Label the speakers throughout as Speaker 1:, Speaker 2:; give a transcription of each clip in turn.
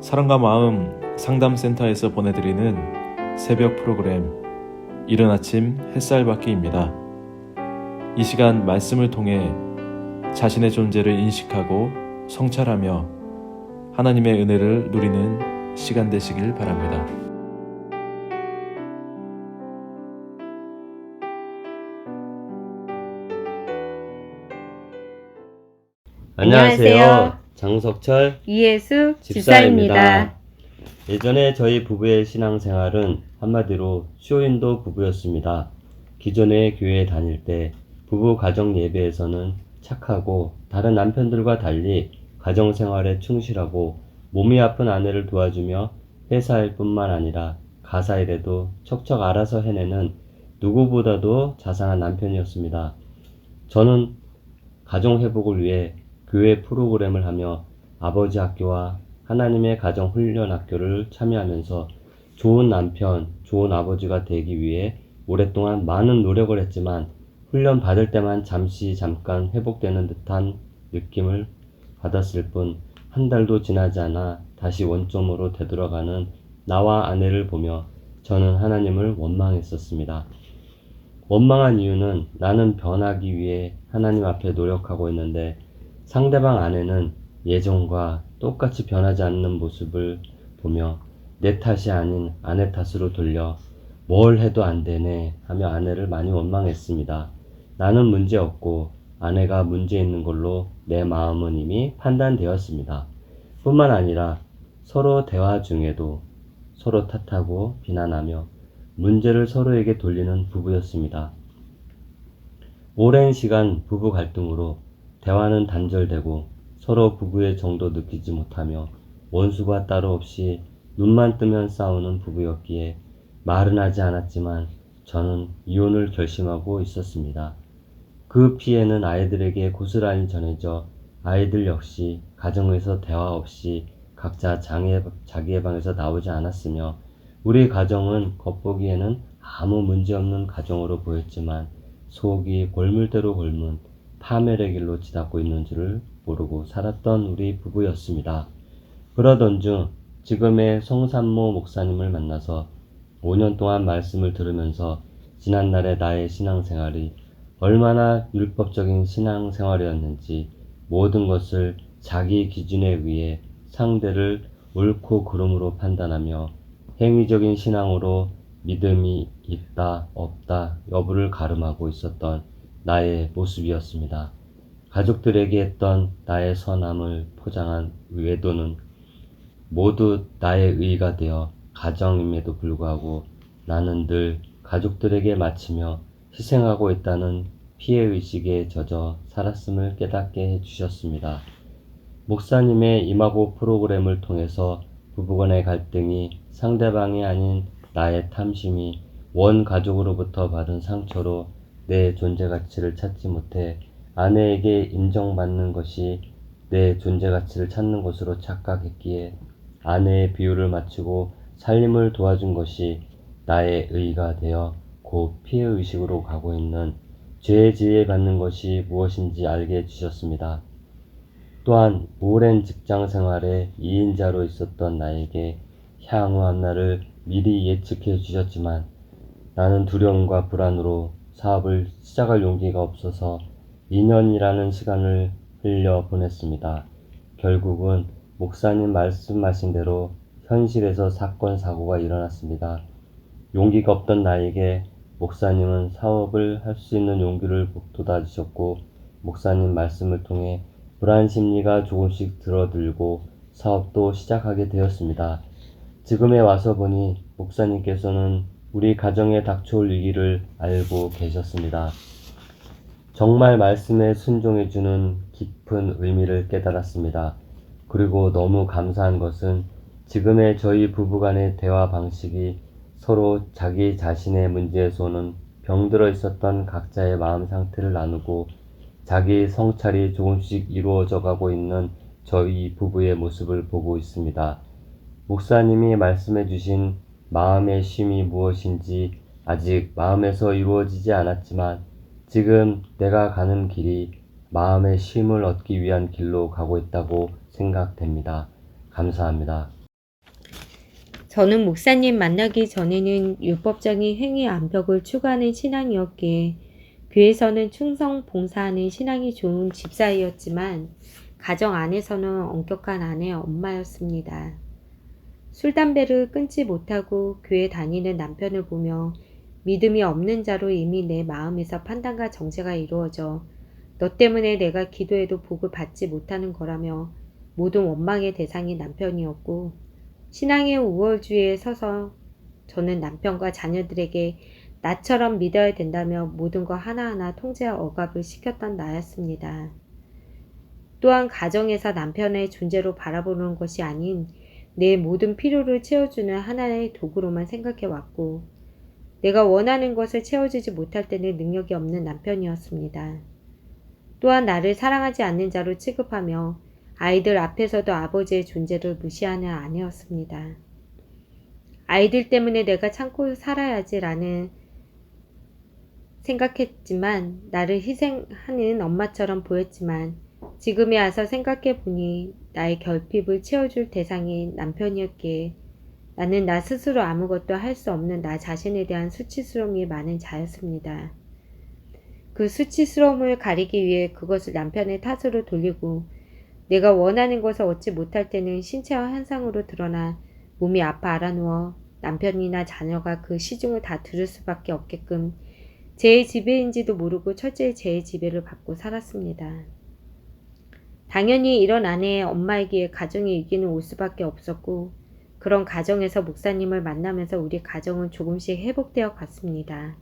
Speaker 1: 사랑과 마음 상담센터에서 보내드리는 새벽 프로그램 이른 아침 햇살받기입니다. 이 시간 말씀을 통해 자신의 존재를 인식하고 성찰하며 하나님의 은혜를 누리는 시간 되시길 바랍니다.
Speaker 2: 안녕하세요. 장석철
Speaker 3: 이예수
Speaker 2: 집사입니다. 예전에 저희 부부의 신앙생활은 한마디로 쇼윈도 부부였습니다. 기존의 교회에 다닐 때 부부 가정 예배에서는 착하고 다른 남편들과 달리 가정생활에 충실하고 몸이 아픈 아내를 도와주며 회사일 뿐만 아니라 가사일에도 척척 알아서 해내는 누구보다도 자상한 남편이었습니다. 저는 가정회복을 위해 교회 프로그램을 하며 아버지 학교와 하나님의 가정 훈련 학교를 참여하면서 좋은 남편, 좋은 아버지가 되기 위해 오랫동안 많은 노력을 했지만 훈련 받을 때만 잠깐 회복되는 듯한 느낌을 받았을 뿐 한 달도 지나지 않아 다시 원점으로 되돌아가는 나와 아내를 보며 저는 하나님을 원망했었습니다. 원망한 이유는 나는 변하기 위해 하나님 앞에 노력하고 있는데 상대방 아내는 예전과 똑같이 변하지 않는 모습을 보며 내 탓이 아닌 아내 탓으로 돌려 뭘 해도 안 되네 하며 아내를 많이 원망했습니다. 나는 문제 없고 아내가 문제 있는 걸로 내 마음은 이미 판단되었습니다. 뿐만 아니라 서로 대화 중에도 서로 탓하고 비난하며 문제를 서로에게 돌리는 부부였습니다. 오랜 시간 부부 갈등으로 대화는 단절되고 서로 부부의 정도 느끼지 못하며 원수가 따로 없이 눈만 뜨면 싸우는 부부였기에 말은 하지 않았지만 저는 이혼을 결심하고 있었습니다. 그 피해는 아이들에게 고스란히 전해져 아이들 역시 가정에서 대화 없이 각자 자기의 방에서 나오지 않았으며 우리 가정은 겉보기에는 아무 문제없는 가정으로 보였지만 속이 골물대로 골문 파멸의 길로 치닫고 있는 줄을 모르고 살았던 우리 부부였습니다. 그러던 중 지금의 성산모 목사님을 만나서 5년 동안 말씀을 들으면서 지난날의 나의 신앙생활이 얼마나 율법적인 신앙생활이었는지 모든 것을 자기 기준에 의해 상대를 옳고 그름으로 판단하며 행위적인 신앙으로 믿음이 있다 없다 여부를 가름하고 있었던 나의 모습이었습니다. 가족들에게 했던 나의 선함을 포장한 외도는 모두 나의 의가 되어 가정임에도 불구하고 나는 늘 가족들에게 바치며 희생하고 있다는 피해의식에 젖어 살았음을 깨닫게 해주셨습니다. 목사님의 임하고 프로그램을 통해서 부부간의 갈등이 상대방이 아닌 나의 탐심이 원 가족으로부터 받은 상처로 내 존재 가치를 찾지 못해 아내에게 인정받는 것이 내 존재 가치를 찾는 것으로 착각했기에 아내의 비유를 맞추고 살림을 도와준 것이 나의 의가 되어 곧 피해의식으로 가고 있는 죄의 지혜 받는 것이 무엇인지 알게 해주셨습니다. 또한 오랜 직장 생활에 2인자로 있었던 나에게 향후 한날을 미리 예측해 주셨지만 나는 두려움과 불안으로 사업을 시작할 용기가 없어서 2년이라는 시간을 흘려 보냈습니다. 결국은 목사님 말씀하신 대로 현실에서 사건 사고가 일어났습니다. 용기가 없던 나에게 목사님은 사업을 할 수 있는 용기를 북돋아주셨고 목사님 말씀을 통해 불안 심리가 조금씩 들어들고 사업도 시작하게 되었습니다. 지금에 와서 보니 목사님께서는 우리 가정에 닥쳐올 위기를 알고 계셨습니다. 정말 말씀에 순종해주는 깊은 의미를 깨달았습니다. 그리고 너무 감사한 것은 지금의 저희 부부간의 대화 방식이 서로 자기 자신의 문제에서는 병들어 있었던 각자의 마음 상태를 나누고 자기 성찰이 조금씩 이루어져 가고 있는 저희 부부의 모습을 보고 있습니다. 목사님이 말씀해 주신 마음의 쉼이 무엇인지 아직 마음에서 이루어지지 않았지만 지금 내가 가는 길이 마음의 쉼을 얻기 위한 길로 가고 있다고 생각됩니다. 감사합니다.
Speaker 3: 저는 목사님 만나기 전에는 율법적인 행위 암벽을 추구하는 신앙이었기에 교회에서는 충성 봉사하는 신앙이 좋은 집사이었지만 가정 안에서는 엄격한 아내 엄마였습니다. 술, 담배를 끊지 못하고 교회 다니는 남편을 보며 믿음이 없는 자로 이미 내 마음에서 판단과 정죄가 이루어져 너 때문에 내가 기도해도 복을 받지 못하는 거라며 모든 원망의 대상이 남편이었고 신앙의 우월주의에 서서 저는 남편과 자녀들에게 나처럼 믿어야 된다며 모든 것 하나하나 통제와 억압을 시켰던 나였습니다. 또한 가정에서 남편의 존재로 바라보는 것이 아닌 내 모든 필요를 채워주는 하나의 도구로만 생각해왔고 내가 원하는 것을 채워주지 못할 때는 능력이 없는 남편이었습니다. 또한 나를 사랑하지 않는 자로 취급하며 아이들 앞에서도 아버지의 존재를 무시하는 아내였습니다. 아이들 때문에 내가 참고 살아야지라는 생각했지만 나를 희생하는 엄마처럼 보였지만 지금에 와서 생각해보니 나의 결핍을 채워줄 대상이 남편이었기에 나는 나 스스로 아무것도 할 수 없는 나 자신에 대한 수치스러움이 많은 자였습니다. 그 수치스러움을 가리기 위해 그것을 남편의 탓으로 돌리고 내가 원하는 것을 얻지 못할 때는 신체와 현상으로 드러나 몸이 아파 알아누워 남편이나 자녀가 그 시중을 다 들을 수밖에 없게끔 제 지배인지도 모르고 철저히 제 지배를 받고 살았습니다. 당연히 이런 아내의 엄마이기에 가정의 위기는 올 수밖에 없었고 그런 가정에서 목사님을 만나면서 우리 가정은 조금씩 회복되어 갔습니다.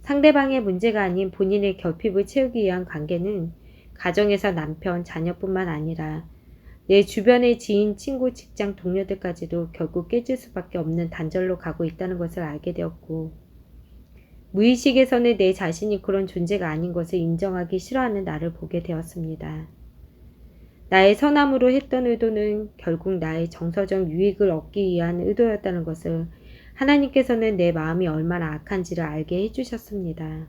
Speaker 3: 상대방의 문제가 아닌 본인의 결핍을 채우기 위한 관계는 가정에서 남편, 자녀뿐만 아니라 내 주변의 지인, 친구, 직장 동료들까지도 결국 깨질 수밖에 없는 단절로 가고 있다는 것을 알게 되었고 무의식에서는 내 자신이 그런 존재가 아닌 것을 인정하기 싫어하는 나를 보게 되었습니다. 나의 선함으로 했던 의도는 결국 나의 정서적 유익을 얻기 위한 의도였다는 것을 하나님께서는 내 마음이 얼마나 악한지를 알게 해주셨습니다.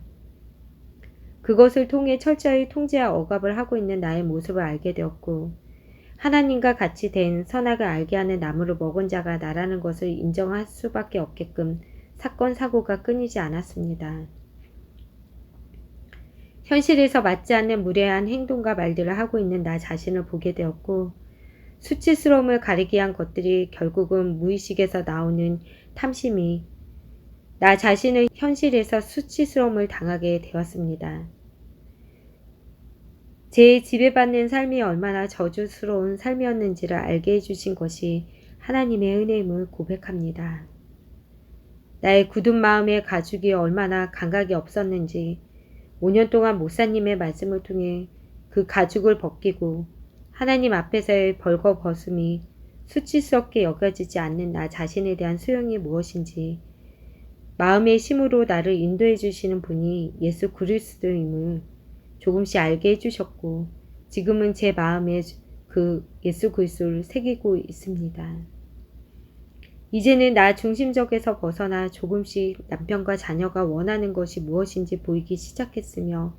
Speaker 3: 그것을 통해 철저히 통제와 억압을 하고 있는 나의 모습을 알게 되었고 하나님과 같이 된 선악을 알게 하는 나무를 먹은 자가 나라는 것을 인정할 수밖에 없게끔 사건 사고가 끊이지 않았습니다. 현실에서 맞지 않는 무례한 행동과 말들을 하고 있는 나 자신을 보게 되었고 수치스러움을 가리기 위한 것들이 결국은 무의식에서 나오는 탐심이 나 자신을 현실에서 수치스러움을 당하게 되었습니다. 제 지배받는 삶이 얼마나 저주스러운 삶이었는지를 알게 해주신 것이 하나님의 은혜임을 고백합니다. 나의 굳은 마음의 가죽이 얼마나 감각이 없었는지 5년 동안 목사님의 말씀을 통해 그 가죽을 벗기고 하나님 앞에서의 벌거벗음이 수치스럽게 여겨지지 않는 나 자신에 대한 수용이 무엇인지 마음의 힘으로 나를 인도해 주시는 분이 예수 그리스도임을 조금씩 알게 해주셨고 지금은 제 마음에 그 예수 그리스도를 새기고 있습니다. 이제는 나 중심적에서 벗어나 조금씩 남편과 자녀가 원하는 것이 무엇인지 보이기 시작했으며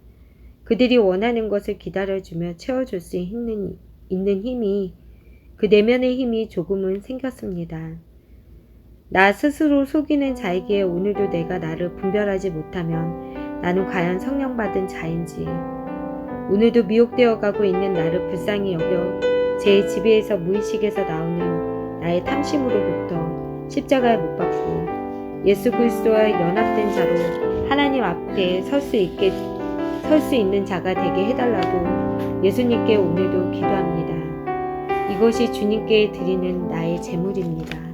Speaker 3: 그들이 원하는 것을 기다려주며 채워줄 수 있는 힘이 그 내면의 힘이 조금은 생겼습니다. 나 스스로 속이는 자이기에 오늘도 내가 나를 분별하지 못하면 나는 과연 성령 받은 자인지 오늘도 미혹되어 가고 있는 나를 불쌍히 여겨 제 지배에서 무의식에서 나오는 나의 탐심으로부터 십자가에 못 박고 예수 그리스도와 연합된 자로 하나님 앞에 설 수 있는 자가 되게 해달라고 예수님께 오늘도 기도합니다. 이것이 주님께 드리는 나의 제물입니다.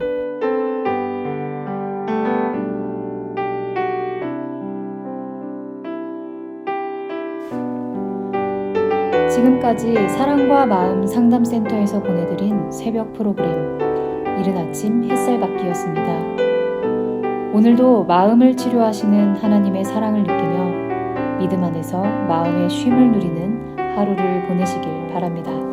Speaker 4: 지금까지 사랑과 마음 상담센터에서 보내드린 새벽 프로그램 이른 아침 햇살받기였습니다. 오늘도 마음을 치료하시는 하나님의 사랑을 느끼며 믿음 안에서 마음의 쉼을 누리는 하루를 보내시길 바랍니다.